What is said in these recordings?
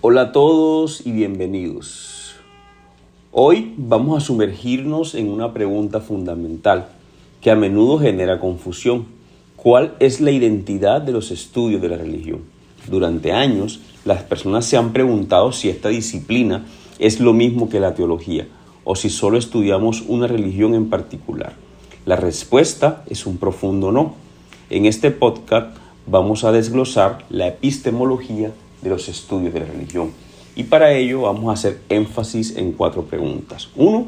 Hola a todos y bienvenidos. Hoy vamos a sumergirnos en una pregunta fundamental que a menudo genera confusión. ¿Cuál es la identidad de los estudios de la religión? Durante años, las personas se han preguntado si esta disciplina es lo mismo que la teología o si solo estudiamos una religión en particular. La respuesta es un profundo no. En este podcast vamos a desglosar la epistemología de los estudios de la religión. Y para ello vamos a hacer énfasis en 4 preguntas. 1.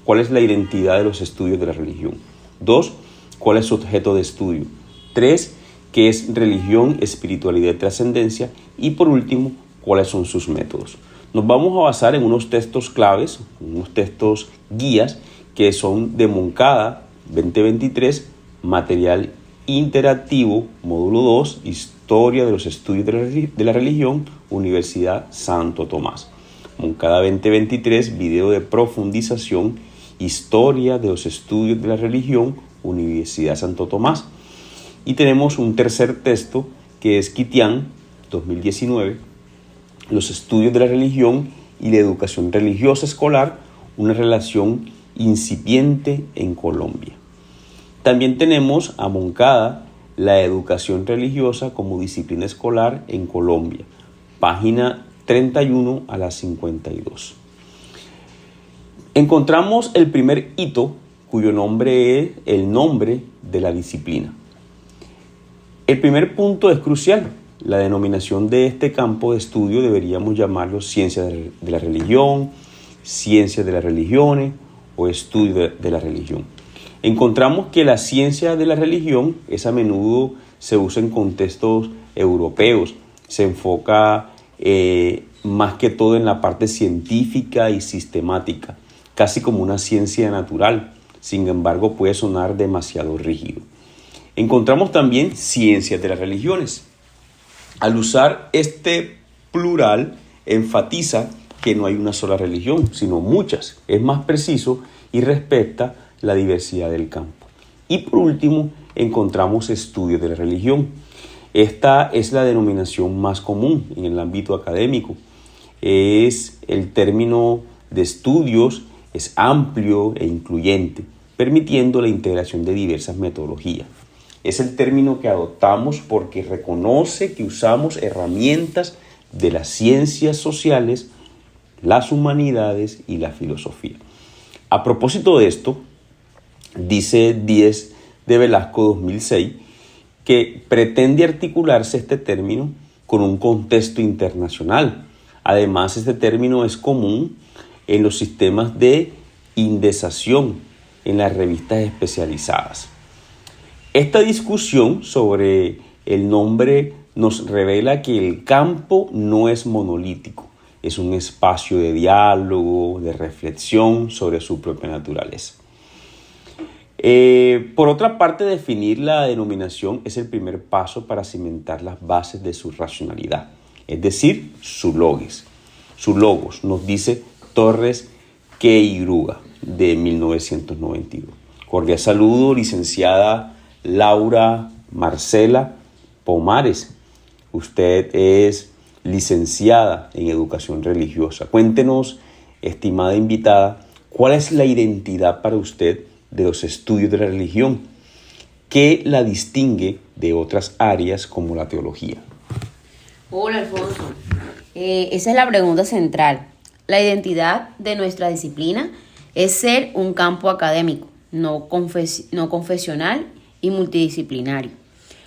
¿Cuál es la identidad de los estudios de la religión? 2. ¿Cuál es su objeto de estudio? 3. ¿Qué es religión, espiritualidad y trascendencia? Y por último, ¿cuáles son sus métodos? Nos vamos a basar en unos textos claves, unos textos guías que son de Moncada 2023, material interactivo, módulo 2, Historia de los Estudios de la Religión, Universidad Santo Tomás. Moncada 2023, video de profundización, Historia de los Estudios de la Religión, Universidad Santo Tomás. Y tenemos un tercer texto que es Kitián 2019, Los Estudios de la Religión y la Educación Religiosa Escolar, una relación incipiente en Colombia. También tenemos a Moncada, la educación religiosa como disciplina escolar en Colombia, página 31 a la 52. Encontramos el primer hito, cuyo nombre es el nombre de la disciplina. El primer punto es crucial. La denominación de este campo de estudio deberíamos llamarlo ciencia de la religión, ciencia de las religiones o estudio de la religión. Encontramos que la ciencia de la religión a menudo se usa en contextos europeos, se enfoca más que todo en la parte científica y sistemática, casi como una ciencia natural, sin embargo puede sonar demasiado rígido. Encontramos también ciencias de las religiones. Al usar este plural, enfatiza que no hay una sola religión, sino muchas. Es más preciso y respeta la diversidad del campo. Y por último, encontramos estudios de la religión. Esta es la denominación más común en el ámbito académico. Es el término de estudios, es amplio e incluyente, permitiendo la integración de diversas metodologías. Es el término que adoptamos porque reconoce que usamos herramientas de las ciencias sociales, las humanidades y la filosofía. A propósito de esto, dice Díez de Velasco 2006 que pretende articularse este término con un contexto internacional. Además, este término es común en los sistemas de indexación en las revistas especializadas. Esta discusión sobre el nombre nos revela que el campo no es monolítico, es un espacio de diálogo, de reflexión sobre su propia naturaleza. Por otra parte, definir la denominación es el primer paso para cimentar las bases de su racionalidad, es decir, su logos, nos dice Torres Queiruga de 1992. Cordial saludo, licenciada Laura Marcela Pomares. Usted es licenciada en educación religiosa. Cuéntenos, estimada invitada, ¿cuál es la identidad para usted de los estudios de la religión? ¿Qué la distingue de otras áreas como la teología? Hola, Alfonso. Esa es la pregunta central. La identidad de nuestra disciplina es ser un campo académico, no confesional y multidisciplinario.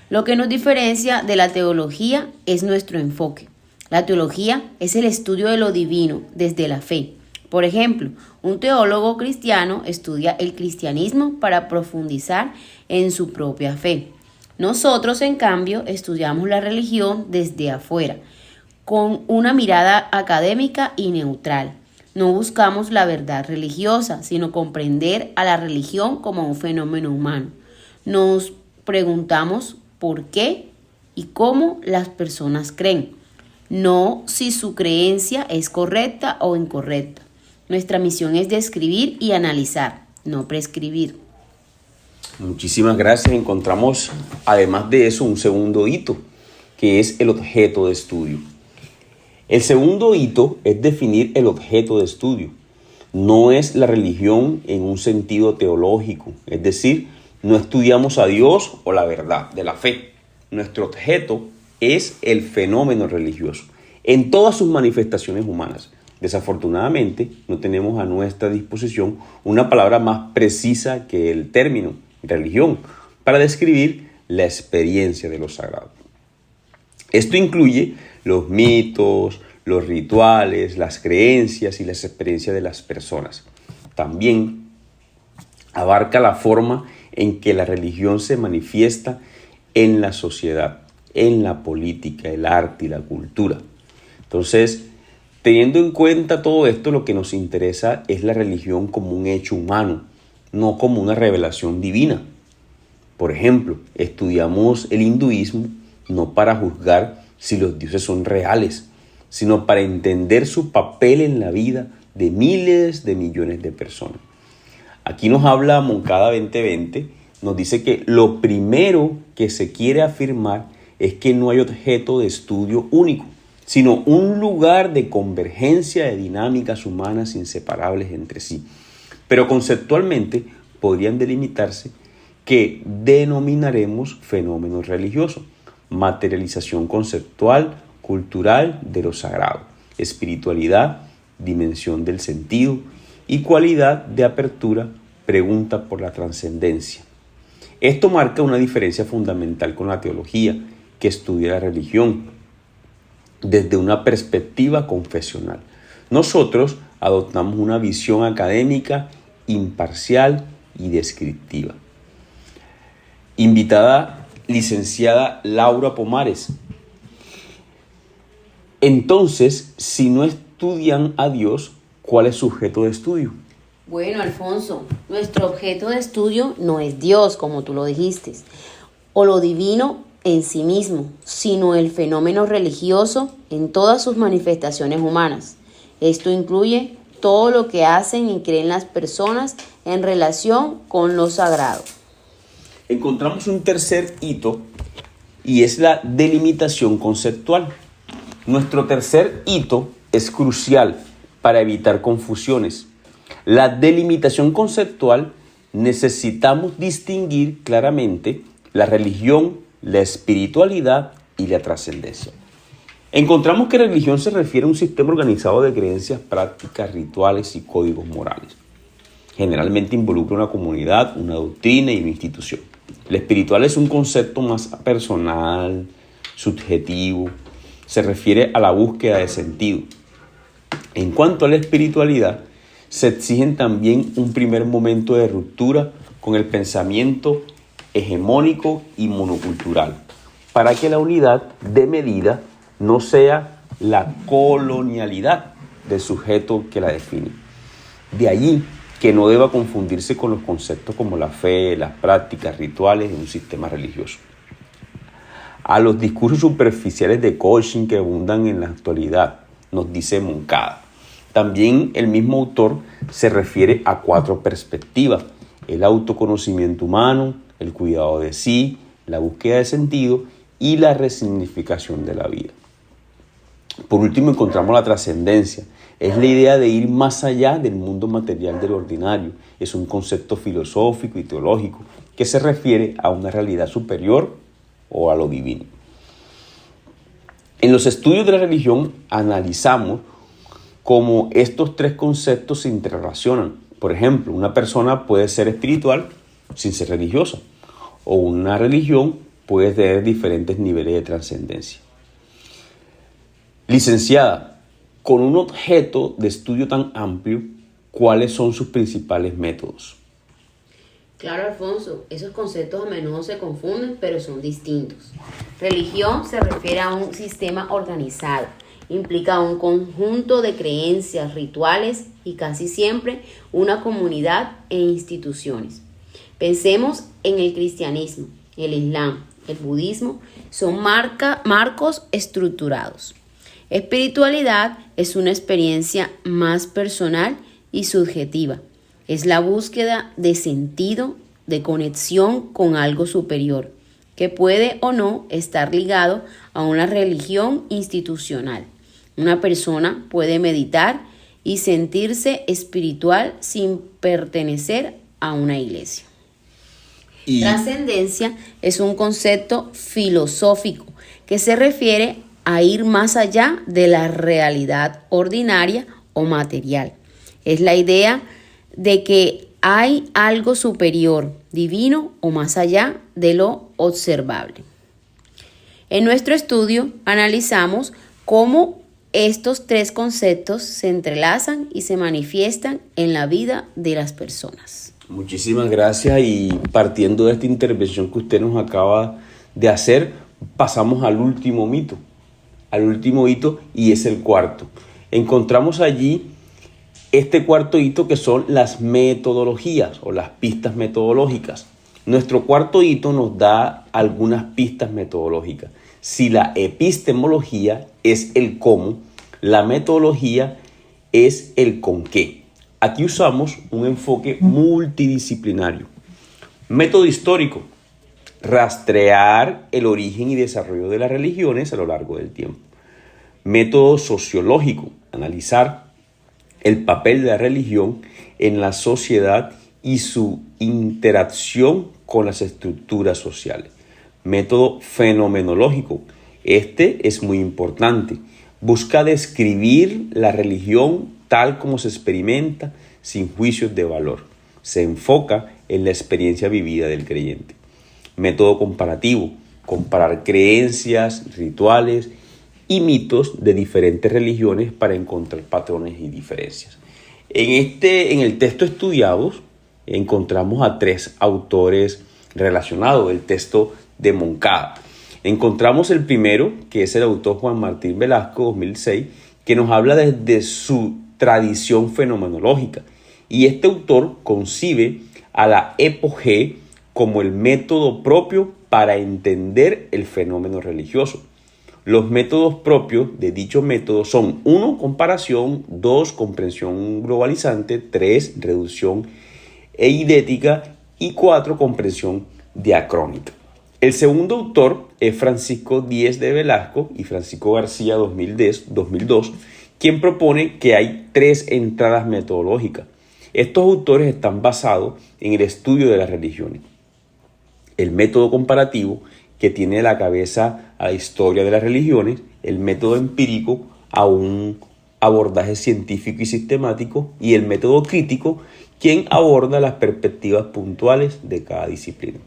Lo que nos diferencia de la teología es nuestro enfoque. La teología es el estudio de lo divino desde la fe. Por ejemplo, un teólogo cristiano estudia el cristianismo para profundizar en su propia fe. Nosotros, en cambio, estudiamos la religión desde afuera, con una mirada académica y neutral. No buscamos la verdad religiosa, sino comprender a la religión como un fenómeno humano. Nos preguntamos por qué y cómo las personas creen, no si su creencia es correcta o incorrecta. Nuestra misión es describir y analizar, no prescribir. Muchísimas gracias. Encontramos, además de eso, un segundo hito, que es el objeto de estudio. El segundo hito es definir el objeto de estudio. No es la religión en un sentido teológico, es decir, no estudiamos a Dios o la verdad de la fe. Nuestro objeto es el fenómeno religioso en todas sus manifestaciones humanas. Desafortunadamente, no tenemos a nuestra disposición una palabra más precisa que el término religión para describir la experiencia de lo sagrado. Esto incluye los mitos, los rituales, las creencias y las experiencias de las personas. También abarca la forma en que la religión se manifiesta en la sociedad, en la política, el arte y la cultura. Entonces, teniendo en cuenta todo esto, lo que nos interesa es la religión como un hecho humano, no como una revelación divina. Por ejemplo, estudiamos el hinduismo no para juzgar si los dioses son reales, sino para entender su papel en la vida de miles de millones de personas. Aquí nos habla Moncada 2020, nos dice que lo primero que se quiere afirmar es que no hay objeto de estudio único, sino un lugar de convergencia de dinámicas humanas inseparables entre sí. Pero conceptualmente podrían delimitarse que denominaremos fenómenos religiosos, materialización conceptual, cultural de lo sagrado, espiritualidad, dimensión del sentido y cualidad de apertura, pregunta por la trascendencia. Esto marca una diferencia fundamental con la teología, que estudia la religión desde una perspectiva confesional. Nosotros adoptamos una visión académica, imparcial y descriptiva. Invitada licenciada Laura Pomares. Entonces, si no estudian a Dios, ¿cuál es su objeto de estudio? Bueno, Alfonso, nuestro objeto de estudio no es Dios, como tú lo dijiste, o lo divino en sí mismo, sino el fenómeno religioso en todas sus manifestaciones humanas. Esto incluye todo lo que hacen y creen las personas en relación con lo sagrado. Encontramos un tercer hito y es la delimitación conceptual. Nuestro tercer hito es crucial para evitar confusiones. La delimitación conceptual necesitamos distinguir claramente la religión, la espiritualidad y la trascendencia. Encontramos que religión se refiere a un sistema organizado de creencias, prácticas, rituales y códigos morales. Generalmente involucra una comunidad, una doctrina y una institución. La espiritual es un concepto más personal, subjetivo, se refiere a la búsqueda de sentido. En cuanto a la espiritualidad, se exigen también un primer momento de ruptura con el pensamiento hegemónico y monocultural, para que la unidad de medida no sea la colonialidad del sujeto que la define. De allí que no deba confundirse con los conceptos como la fe, las prácticas, rituales de un sistema religioso. A los discursos superficiales de coaching que abundan en la actualidad, nos dice Moncada. También el mismo autor se refiere a 4 perspectivas: el autoconocimiento humano, el cuidado de sí, la búsqueda de sentido y la resignificación de la vida. Por último, encontramos la trascendencia. Es la idea de ir más allá del mundo material del ordinario. Es un concepto filosófico y teológico que se refiere a una realidad superior o a lo divino. En los estudios de la religión analizamos cómo estos 3 conceptos se interrelacionan. Por ejemplo, una persona puede ser espiritual sin ser religiosa, o una religión puede tener diferentes niveles de trascendencia. Licenciada, con un objeto de estudio tan amplio, ¿cuáles son sus principales métodos? Claro, Alfonso, esos conceptos a menudo se confunden, pero son distintos. Religión se refiere a un sistema organizado, implica un conjunto de creencias, rituales y casi siempre una comunidad e instituciones. Pensemos en el cristianismo, el islam, el budismo, son marcos estructurados. Espiritualidad es una experiencia más personal y subjetiva. Es la búsqueda de sentido, de conexión con algo superior, que puede o no estar ligado a una religión institucional. Una persona puede meditar y sentirse espiritual sin pertenecer a una iglesia. Trascendencia es un concepto filosófico que se refiere a ir más allá de la realidad ordinaria o material. Es la idea de que hay algo superior, divino o más allá de lo observable. En nuestro estudio analizamos cómo estos tres conceptos se entrelazan y se manifiestan en la vida de las personas. Muchísimas gracias, y partiendo de esta intervención que usted nos acaba de hacer, pasamos al último hito, y es el cuarto. Encontramos allí este cuarto hito, que son las metodologías o las pistas metodológicas. Nuestro cuarto hito nos da algunas pistas metodológicas. Si la epistemología es el cómo, la metodología es el con qué. Aquí usamos un enfoque multidisciplinario. Método histórico: rastrear el origen y desarrollo de las religiones a lo largo del tiempo. Método sociológico: analizar el papel de la religión en la sociedad y su interacción con las estructuras sociales. Método fenomenológico: este es muy importante. Busca describir la religión tal como se experimenta, sin juicios de valor. Se enfoca en la experiencia vivida del creyente. Método comparativo: comparar creencias, rituales y mitos de diferentes religiones para encontrar patrones y diferencias. En el texto estudiado encontramos a tres autores relacionados, el texto de Moncada. Encontramos el primero, que es el autor Juan Martín Velasco, 2006, que nos habla desde su tradición fenomenológica. Y este autor concibe a la epogé como el método propio para entender el fenómeno religioso. Los métodos propios de dicho método son 1. Comparación, 2. Comprensión globalizante, 3. Reducción eidética y 4. Comprensión diacrónica. El segundo autor es Francisco Díez de Velasco y Francisco García, 2002, quien propone que hay 3 entradas metodológicas. Estos autores están basados en el estudio de las religiones. El método comparativo, que tiene a la cabeza a la historia de las religiones; el método empírico, a un abordaje científico y sistemático; y el método crítico, quien aborda las perspectivas puntuales de cada disciplina.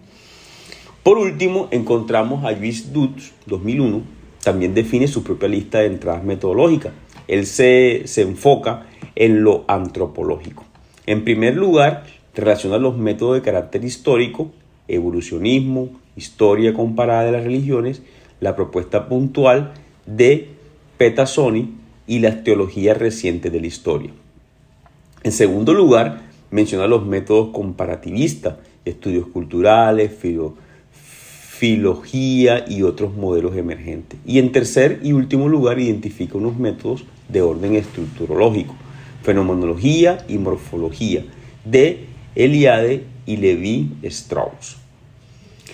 Por último, encontramos a Lluís Dutch, 2001, también define su propia lista de entradas metodológicas. Él se enfoca en lo antropológico. En primer lugar, relaciona los métodos de carácter histórico, evolucionismo, historia comparada de las religiones, la propuesta puntual de Pettazzoni y las teologías recientes de la historia. En segundo lugar, menciona los métodos comparativistas, estudios culturales, filología y otros modelos emergentes. Y en tercer y último lugar, identifica unos métodos de orden estructurológico, fenomenología y morfología, de Eliade y Levi Strauss.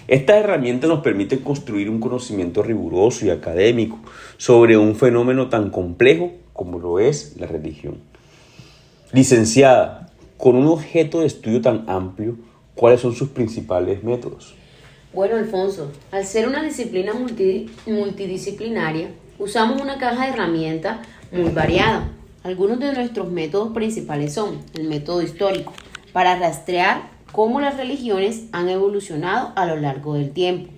Estas herramientas nos permiten construir un conocimiento riguroso y académico sobre un fenómeno tan complejo como lo es la religión. Licenciada, con un objeto de estudio tan amplio, ¿cuáles son sus principales métodos? Bueno, Alfonso, al ser una disciplina multidisciplinaria, usamos una caja de herramientas muy variada. Algunos de nuestros métodos principales son el método histórico, para rastrear cómo las religiones han evolucionado a lo largo del tiempo;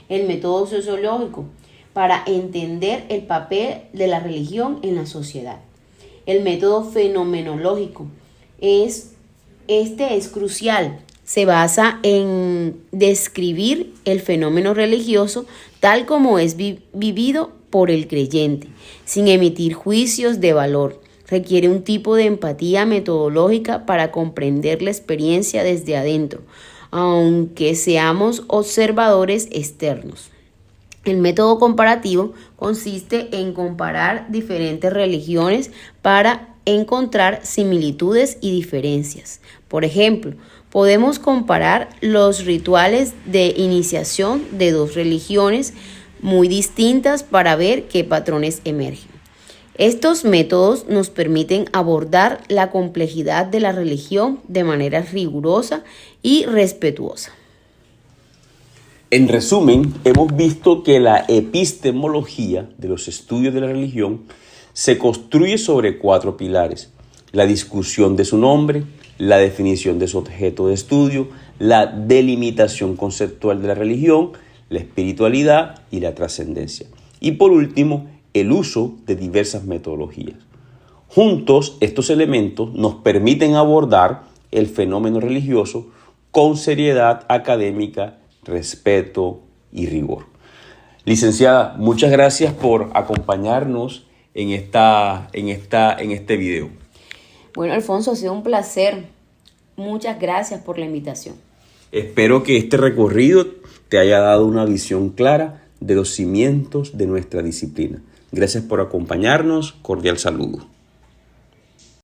el método sociológico, para entender el papel de la religión en la sociedad; el método fenomenológico, este es crucial. Se basa en describir el fenómeno religioso tal como es vivido por el creyente, sin emitir juicios de valor. Requiere un tipo de empatía metodológica para comprender la experiencia desde adentro, aunque seamos observadores externos. El método comparativo consiste en comparar diferentes religiones para encontrar similitudes y diferencias. Por ejemplo, podemos comparar los rituales de iniciación de 2 religiones muy distintas para ver qué patrones emergen. Estos métodos nos permiten abordar la complejidad de la religión de manera rigurosa y respetuosa. En resumen, hemos visto que la epistemología de los estudios de la religión se construye sobre 4 pilares: la discusión de su nombre, la definición de su objeto de estudio, la delimitación conceptual de la religión, la espiritualidad y la trascendencia. Y por último, el uso de diversas metodologías. Juntos, estos elementos nos permiten abordar el fenómeno religioso con seriedad académica, respeto y rigor. Licenciada, muchas gracias por acompañarnos en este video. Bueno, Alfonso, ha sido un placer. Muchas gracias por la invitación. Espero que este recorrido te haya dado una visión clara de los cimientos de nuestra disciplina. Gracias por acompañarnos. Cordial saludo.